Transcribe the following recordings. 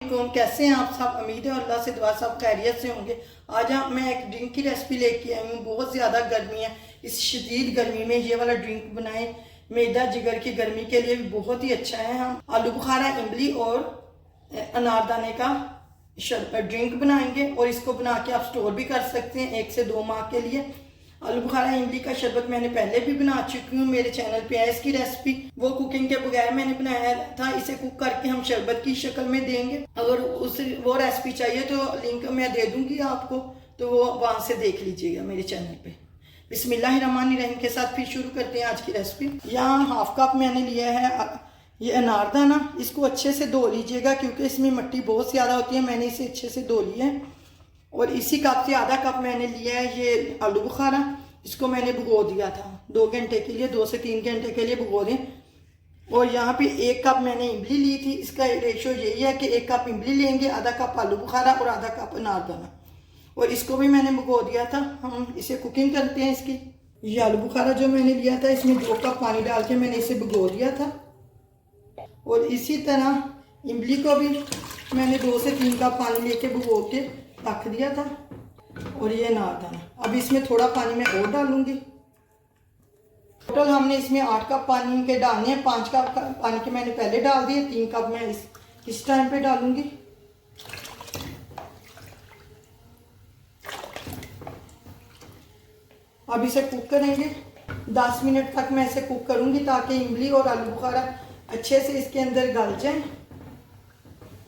कैसे हैं आप सब। उम्मीद है अल्लाह से दुआ सब खैरियत से होंगे। आज मैं एक ड्रिंक की रेसिपी लेके आई हूँ। बहुत ज़्यादा गर्मी है, इस शदीद गर्मी में ये वाला ड्रिंक बनाएं। मैदा जिगर की गर्मी के लिए भी बहुत ही अच्छा है। हम आलू बुखारा, इमली और अनारदाने का ड्रिंक बनाएंगे और इसको बना के आप स्टोर भी कर सकते हैं 1 से 2 माह के लिए। आलू बुखारा इमली का शरबत मैंने पहले भी बना चुकी हूँ, मेरे चैनल पे है इसकी रेसिपी। वो कुकिंग के बगैर मैंने बनाया था, इसे कुक करके हम शरबत की शक्ल में देंगे। अगर वो रेसिपी चाहिए तो लिंक मैं दे दूंगी आपको, तो वो वहां से देख लीजिएगा मेरे चैनल पे। बिस्मिल्लाहिर्रहमानिर्रहीम के साथ फिर शुरू करते हैं आज की रेसिपी। यहाँ हाफ कप मैंने लिया है ये अनारदाना। इसको अच्छे से धो लीजिएगा क्योंकि इसमें मिट्टी बहुत ज़्यादा होती है। मैंने इसे अच्छे से धो लिया है। और इसी कप से आधा कप मैंने लिया है ये आलू बुखारा। इसको मैंने भिगो दिया था 2 घंटे के लिए, 2 से 3 घंटे के लिए भिगो दें। और यहाँ पे 1 कप मैंने इमली ली थी। इसका रेशो यही है कि 1 कप इमली लेंगे, आधा कप आलू बुखारा और आधा कप अनारदाना। और इसको भी मैंने भिगो दिया था। हम इसे कुकिंग करते हैं इसकी। ये आलू बुखारा जो मैंने लिया था, इसमें 2 कप पानी डाल के मैंने इसे भिगो दिया था। और इसी तरह इमली को भी मैंने 2 से 3 कप पानी लेके भिगो के रख दिया था। और ये अनारदाना, अब इसमें थोड़ा पानी मैं और डालूंगी। टोटल हमने इसमें 8 कप पानी के डालने हैं। 5 कप पानी के मैंने पहले डाल दिए, 3 कप मैं इस टाइम पे डालूंगी। अब इसे कुक करेंगे 10 मिनट तक। मैं इसे कुक करूंगी ताकि इमली और आलू बुखारा अच्छे से इसके अंदर गल जाए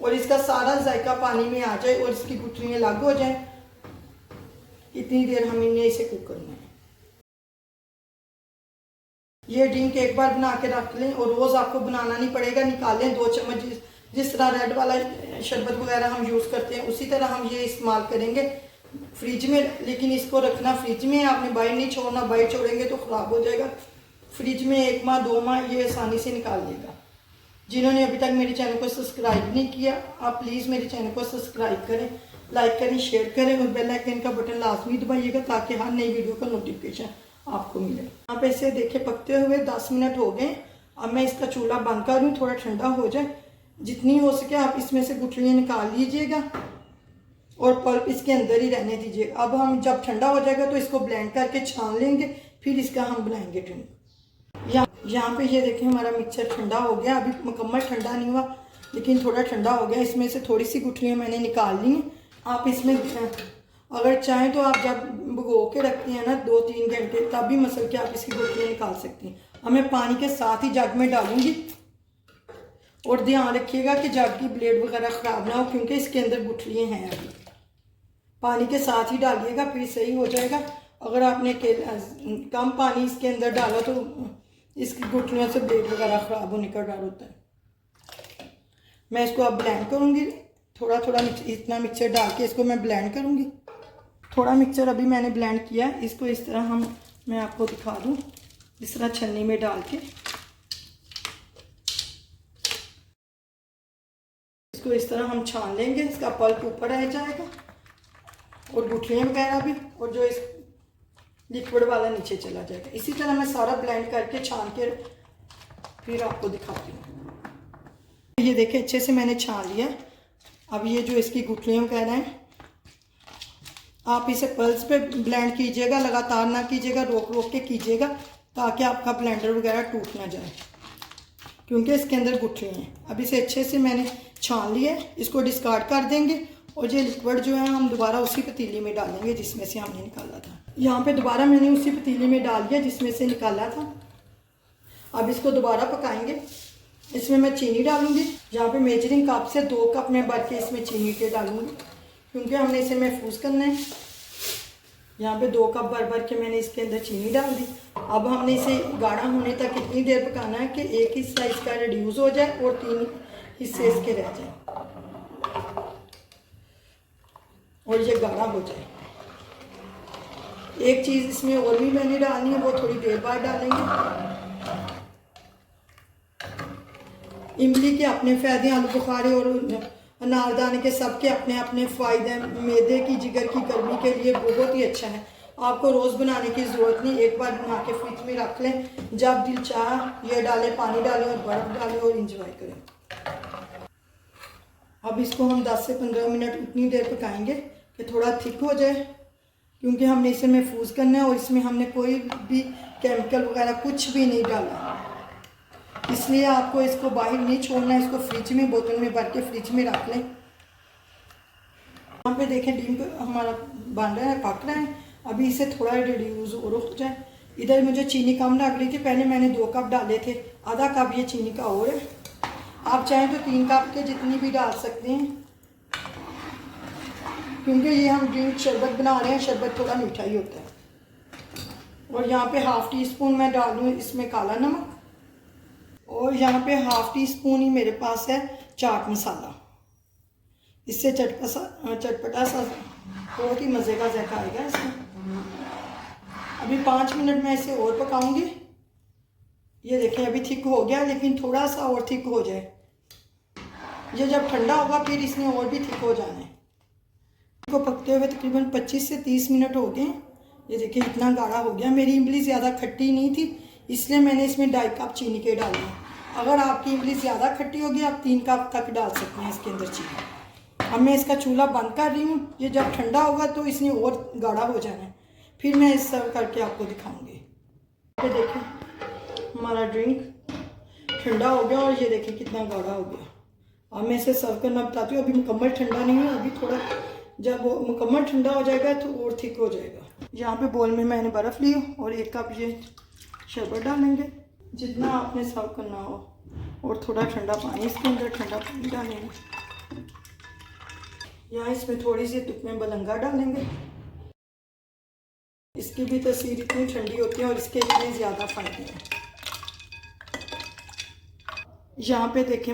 और इसका सारा जायका पानी में आ जाए और इसकी गुठलियाँ अलग हो जाए। इतनी देर हम इसे कुक करना है। ये ड्रिंक एक बार बना के रख लें और रोज़ आपको बनाना नहीं पड़ेगा। निकालें 2 चम्मच। जिस तरह रेड वाला शरबत वगैरह हम यूज़ करते हैं उसी तरह हम ये इस्तेमाल करेंगे फ्रिज में। लेकिन इसको रखना फ्रिज में, आपने बाहर नहीं छोड़ना। बाहर छोड़ेंगे तो ख़राब हो जाएगा। फ्रिज में 1 माह 2 माह ये आसानी से निकाल लेगा। जिन्होंने अभी तक मेरे चैनल को सब्सक्राइब नहीं किया, आप प्लीज़ मेरे चैनल को सब्सक्राइब करें, लाइक करें, शेयर करें और बेल आइकन का बटन लाजमी दबाइएगा ताकि हर नई वीडियो का नोटिफिकेशन आपको मिले। यहाँ पे इसे देखे पकते हुए 10 मिनट हो गए। अब मैं इसका चूल्हा बंद कर दूँ, थोड़ा ठंडा हो जाए। जितनी हो सके आप इसमें से गुठलियाँ निकाल लीजिएगा और पल्प इसके अंदर ही रहने दीजिएगा। अब हम जब ठंडा हो जाएगा तो इसको ब्लेंड करके छान लेंगे, फिर इसका हम बनाएंगे ड्रिंक। यहाँ पे ये देखें हमारा मिक्सचर ठंडा हो गया। अभी मुकम्मल ठंडा नहीं हुआ लेकिन थोड़ा ठंडा हो गया। इसमें से थोड़ी सी गुठलियाँ मैंने निकाल ली हैं। आप इसमें अगर चाहें तो आप जब भिगो के रखती हैं ना 2-3 घंटे, तब भी मसल के आप इसकी गुठलियाँ निकाल सकती हैं। अब मैं पानी के साथ ही जग में डालूंगी और ध्यान रखिएगा कि जग की ब्लेड वगैरह ख़राब ना हो क्योंकि इसके अंदर गुठलियाँ हैं। अभी पानी के साथ ही डालिएगा फिर सही हो जाएगा। अगर आपने कम पानी इसके अंदर डाला तो इसकी गुठलियों से ब्लेड वगैरह ख़राब होने का डर होता है। मैं इसको अब ब्लेंड करूँगी। थोड़ा थोड़ा इतना मिक्सचर डाल के इसको मैं ब्लेंड करूँगी। थोड़ा मिक्सचर अभी मैंने ब्लेंड किया है। इसको इस तरह मैं आपको दिखा दूँ, इस तरह छन्नी में डाल के इसको इस तरह हम छान लेंगे। इसका पल्प ऊपर रह जाएगा और गुठलियाँ वगैरह भी, और जो इस लिक्विड वाला नीचे चला जाएगा। इसी तरह मैं सारा ब्लेंड करके छान के फिर आपको दिखाती हूँ। ये देखिए अच्छे से मैंने छान लिया। अब ये जो इसकी गुठलियाँ वगैरह हैं, आप इसे पल्स पे ब्लेंड कीजिएगा, लगातार ना कीजिएगा, रोक रोक के कीजिएगा ताकि आपका ब्लेंडर वगैरह टूट ना जाए क्योंकि इसके अंदर गुठलियाँ हैं। अब इसे अच्छे से मैंने छान लिया। इसको डिस्कार्ड कर देंगे और ये लिक्विड जो है हम दोबारा उसी पतीली में डालेंगे जिसमें से हमने निकाला था। यहाँ पे दोबारा मैंने उसी पतीली में डाल दिया जिसमें से निकाला था। अब इसको दोबारा पकाएंगे। इसमें मैं चीनी डालूंगी। यहाँ पे मेजरिंग कप से 2 कप मैं भर के इसमें चीनी के डालूंगी क्योंकि हमने इसे महफूज करना है। यहाँ पे 2 कप भर के मैंने इसके अंदर चीनी डाल दी। अब हमने इसे गाढ़ा होने तक इतनी देर पकाना है कि एक हिस्सा इसका रिड्यूस हो जाए और 3 हिस्से इसके रह जाए और ये गाढ़ा हो जाए। एक चीज़ इसमें और भी मैंने डालनी है, वो थोड़ी देर बाद डालेंगे। इमली के अपने फ़ायदे, आलू बुखारे और अनारदाने के सबके अपने अपने फ़ायदे हैं। मैदे की जिगर की गर्मी के लिए बहुत ही अच्छा है। आपको रोज़ बनाने की ज़रूरत नहीं, एक बार बना के फ्रिज में रख लें। जब दिल चाह ये डालें, पानी डालें और बर्फ़ डालें और इंजॉय करें। अब इसको हम 10 से 15 मिनट उतनी देर पकाएंगे कि थोड़ा थिक हो जाए, क्योंकि हमने इसे महफूज करना है और इसमें हमने कोई भी केमिकल वगैरह कुछ भी नहीं डाला, इसलिए आपको इसको बाहर नहीं छोड़ना है। इसको फ्रिज में बोतल में भर के फ्रिज में रख लें। यहाँ पे देखें ड्रिंक हमारा बन रहा है, पक रहा है। अभी इसे थोड़ा रिड्यूस और हो जाए। इधर मुझे चीनी कम लग रही थी, पहले मैंने 2 कप डाले थे, आधा कप ये चीनी का और है। आप चाहें तो 3 कप के जितनी भी डाल सकते हैं, क्योंकि ये हम ड्रिंक शरबत बना रहे हैं, शरबत थोड़ा मीठा ही होता है। और यहाँ पे ½ टी स्पून मैं डाल दूँ इसमें काला नमक, और यहाँ पे ½ टी स्पून ही मेरे पास है चाट मसाला। इससे चटपटा सा बहुत ही मज़े का जायका आएगा इसमें। अभी 5 मिनट मैं इसे और पकाऊंगी। ये देखें अभी थिक हो गया, लेकिन थोड़ा सा और थिक हो जाए। ये जब ठंडा होगा फिर इसमें और भी थिक हो जाना है। इसको पकते हुए तकरीबन 25 से 30 मिनट हो गए। ये देखिए इतना गाढ़ा हो गया। मेरी इमली ज़्यादा खट्टी नहीं थी, इसलिए मैंने इसमें 2.5 कप चीनी के डाले। अगर आपकी इमली ज़्यादा खट्टी होगी आप 3 कप तक डाल सकते हैं इसके अंदर चीनी। अब मैं इसका चूल्हा बंद कर रही हूँ। ये जब ठंडा होगा तो इसने और गाढ़ा हो जाना है, फिर मैं इस सर्व करके आपको दिखाऊंगी। ये देखिए हमारा ड्रिंक ठंडा हो गया और ये देखिए कितना गाढ़ा हो गया। अब मैं इसे सर्व करना बताती हूँ। अभी मुकम्मल ठंडा नहीं है, अभी थोड़ा जब वो मुकम्मल ठंडा हो जाएगा तो और थिक हो जाएगा। यहाँ पे बोल में मैंने बर्फ़ ली और 1 कप ये शरबत डालेंगे, जितना आपने सर्व करना हो, और थोड़ा ठंडा पानी इसके अंदर ठंडा पानी डालेंगे। यहाँ इसमें थोड़ी सी टुकड़े बलंगा डालेंगे। इसकी भी तसीर इतनी ठंडी होती है और इसके इतने ज़्यादा फ़ायदे हैं। यहाँ पे देखें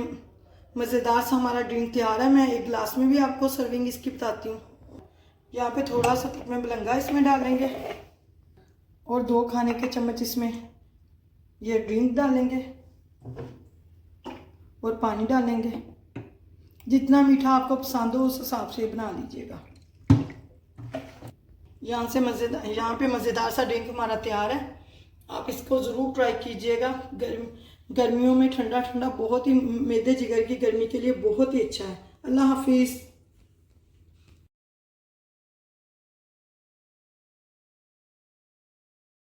मज़ेदार सा हमारा ड्रिंक तैयार है। मैं एक गिलास में भी आपको सर्विंग इसकी बताती हूँ। यहाँ पे थोड़ा सा टुकड़े बलंगा इसमें डालेंगे और 2 खाने के चम्मच इसमें ये ड्रिंक डालेंगे और पानी डालेंगे। जितना मीठा आपको पसंद हो उस हिसाब से बना लीजिएगा। यहाँ पे मज़ेदार सा ड्रिंक हमारा तैयार है। आप इसको ज़रूर ट्राई कीजिएगा। गर्मियों में ठंडा ठंडा बहुत ही मैदे जिगर की गर्मी के लिए बहुत ही अच्छा है। अल्लाह हाफिज़।